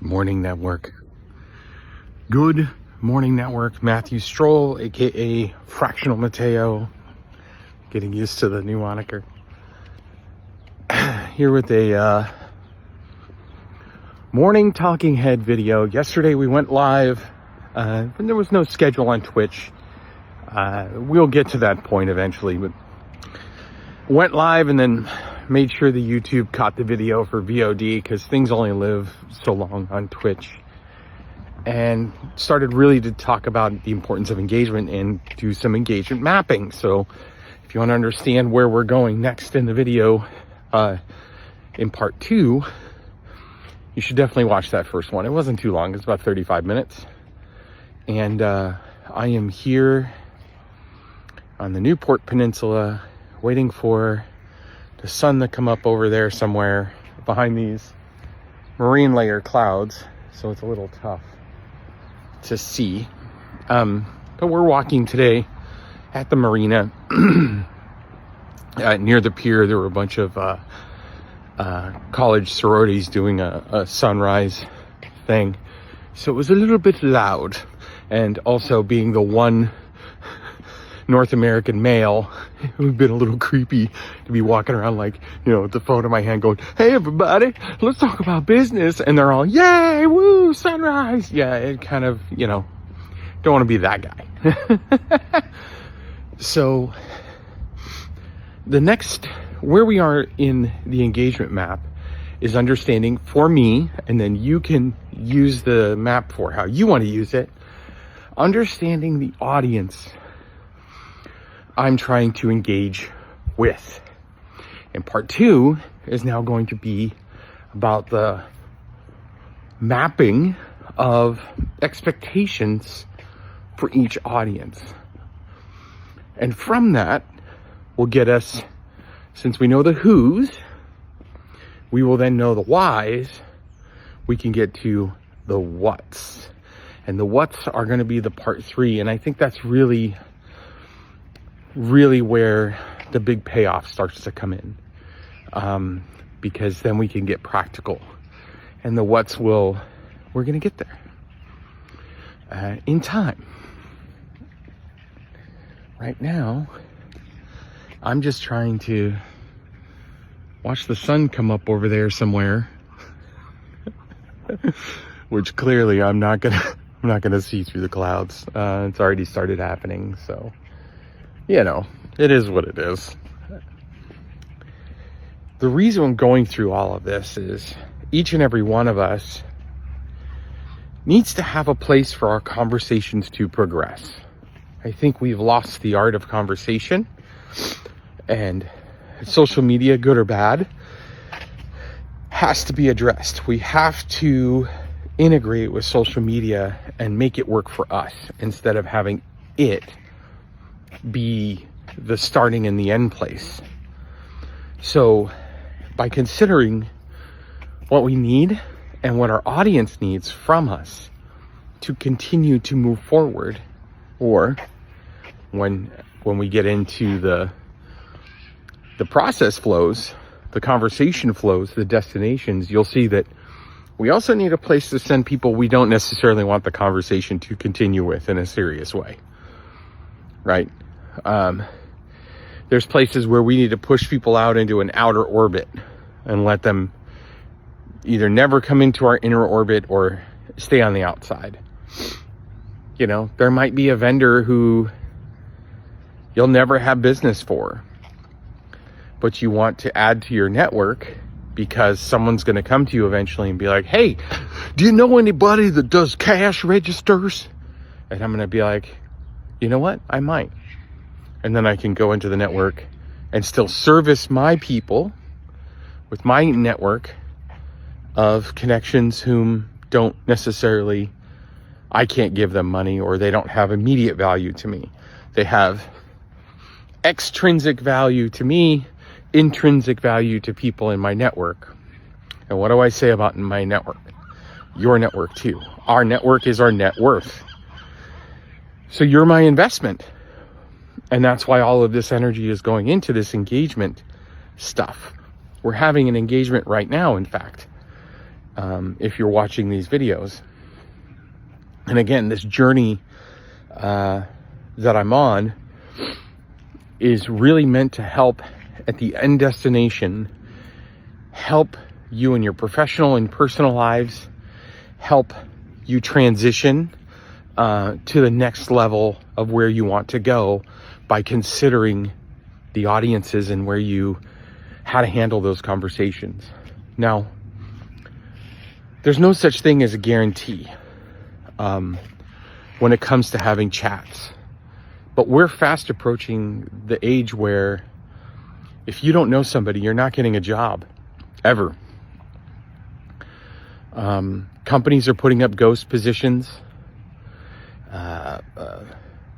Morning Network. Good Morning Network. Matthew Stroll, aka Fractional Mateo. Getting used to the new moniker. Here with a morning talking head video. Yesterday we went live. And there was no schedule on Twitch. We'll get to that point eventually, but went live and then made sure the YouTube caught the video for VOD because things only live so long on Twitch, and started really to talk about the importance of engagement and do some engagement mapping. So if you want to understand where we're going next in the video, in part 2, you should definitely watch that first one. It wasn't too long. It's about 35 minutes. And I am here on the Newport Peninsula waiting for the sun to come up over there somewhere behind these marine layer clouds. So it's a little tough to see. But we're walking today at the marina. Near the pier, there were a bunch of college sororities doing a sunrise thing. So it was a little bit loud. And also being the one North American male, it would have been a little creepy to be walking around like, with the phone in my hand going, "Hey everybody, let's talk about business." And they're all, "Yay, woo, sunrise." Yeah, it kind of, don't want to be that guy. So the next, where we are in the engagement map is understanding for me, and then you can use the map for how you want to use it, understanding the audience I'm trying to engage with. And part 2 is now going to be about the mapping of expectations for each audience. And from that will get us, since we know the who's, we will then know the whys. We can get to the what's. And the what's are going to be the part 3. And I think that's really where the big payoff starts to come in, because then we can get practical, and the what's we're going to get there in time. Right now, I'm just trying to watch the sun come up over there somewhere, which clearly I'm not gonna see through the clouds. It's already started happening, so. It is what it is. The reason I'm going through all of this is each and every one of us needs to have a place for our conversations to progress. I think we've lost the art of conversation, and social media, good or bad, has to be addressed. We have to integrate with social media and make it work for us instead of having it be the starting and the end place. So by considering what we need and what our audience needs from us to continue to move forward, or when we get into the process flows, the conversation flows, the destinations, you'll see that we also need a place to send people we don't necessarily want the conversation to continue with in a serious way, right? There's places where we need to push people out into an outer orbit and let them either never come into our inner orbit or stay on the outside. There might be a vendor who you'll never have business for, but you want to add to your network because someone's going to come to you eventually and be like, "Hey, do you know anybody that does cash registers?" And I'm going to be like, "You know what? I might." And then I can go into the network and still service my people with my network of connections whom don't necessarily, I can't give them money, or they don't have immediate value to me. They have extrinsic value to me, intrinsic value to people in my network. And what do I say about my network? Your network too. Our network is our net worth. So you're my investment. And that's why all of this energy is going into this engagement stuff. We're having an engagement right now, in fact. if you're watching these videos. And again, this journey that I'm on is really meant to help at the end destination, help you in your professional and personal lives, help you transition to the next level of where you want to go by considering the audiences and how to handle those conversations. Now, there's no such thing as a guarantee when it comes to having chats. But we're fast approaching the age where if you don't know somebody, you're not getting a job, ever. Companies are putting up ghost positions.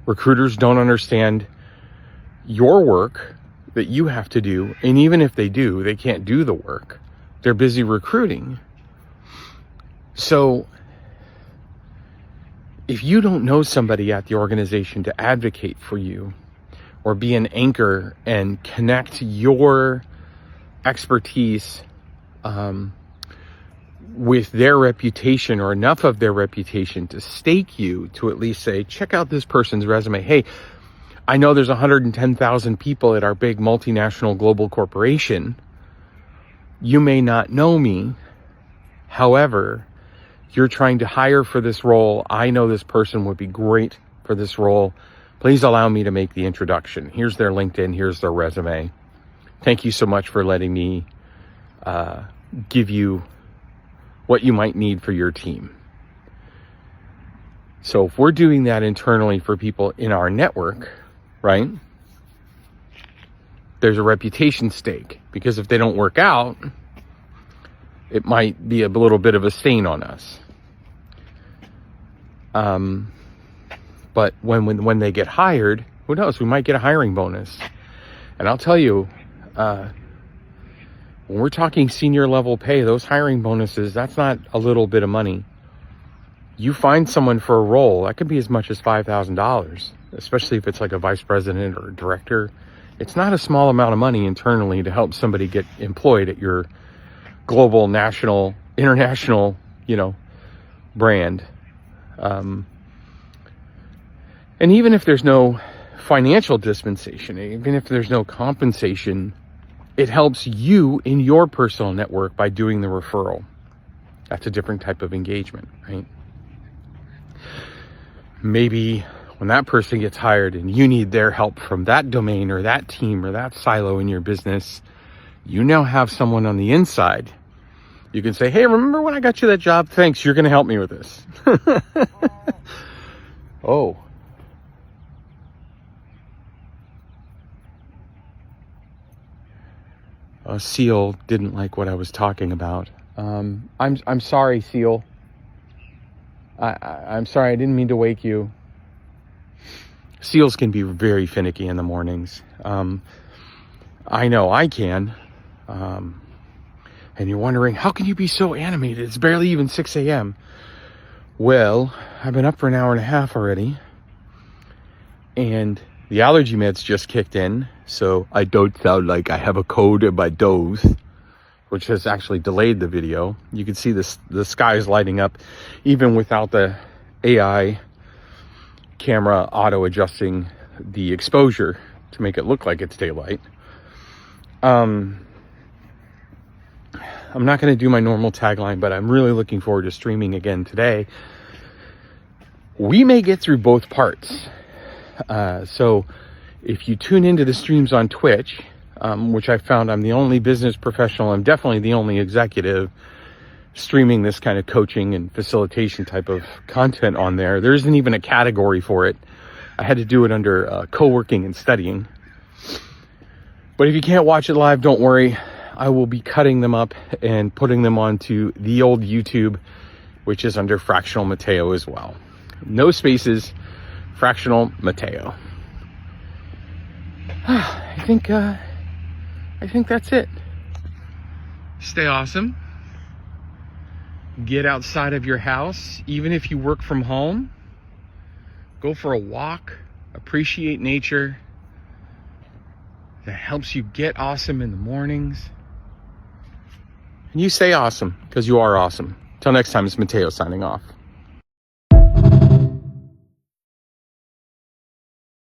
Recruiters don't understand your work that you have to do. And even if they do, they can't do the work. They're busy recruiting. So if you don't know somebody at the organization to advocate for you or be an anchor and connect your expertise with their reputation or enough of their reputation to stake you to at least say, check out this person's resume. Hey, I know there's 110,000 people at our big multinational global corporation. You may not know me. However, you're trying to hire for this role. I know this person would be great for this role. Please allow me to make the introduction. Here's their LinkedIn. Here's their resume. Thank you so much for letting me give you what you might need for your team. So if we're doing that internally for people in our network, right, there's a reputation stake, because if they don't work out, it might be a little bit of a stain on us. But when they get hired, who knows, we might get a hiring bonus. And I'll tell you, when we're talking senior level pay, those hiring bonuses, that's not a little bit of money. You find someone for a role, that could be as much as $5,000, especially if it's like a vice president or a director. It's not a small amount of money internally to help somebody get employed at your global, national, international, brand. And even if there's no financial dispensation, even if there's no compensation, it helps you in your personal network by doing the referral. That's a different type of engagement, right? Maybe when that person gets hired and you need their help from that domain or that team or that silo in your business, you now have someone on the inside. You can say, hey, remember when I got you that job? Thanks, you're going to help me with this. Oh. Seal didn't like what I was talking about. I'm sorry, Seal. I'm sorry, I didn't mean to wake you. Seals can be very finicky in the mornings. I know I can. And you're wondering, how can you be so animated? It's barely even 6 a.m. Well, I've been up for an hour and a half already. And the allergy meds just kicked in, so I don't sound like I have a cold in my nose, which has actually delayed the video. You can see the sky is lighting up even without the AI camera auto-adjusting the exposure to make it look like it's daylight. I'm not going to do my normal tagline, but I'm really looking forward to streaming again today. We may get through both parts. So if you tune into the streams on Twitch, which I found I'm the only business professional, I'm definitely the only executive streaming this kind of coaching and facilitation type of content on there. There isn't even a category for it. I had to do it under co-working and studying. But if you can't watch it live, don't worry. I will be cutting them up and putting them onto the old YouTube, which is under Fractional Mateo as well. No spaces, Fractional Mateo. I think that's it. Stay awesome. Get outside of your house. Even if you work from home, go for a walk. Appreciate nature. That helps you get awesome in the mornings. And you stay awesome, because you are awesome. Till next time, it's Mateo signing off.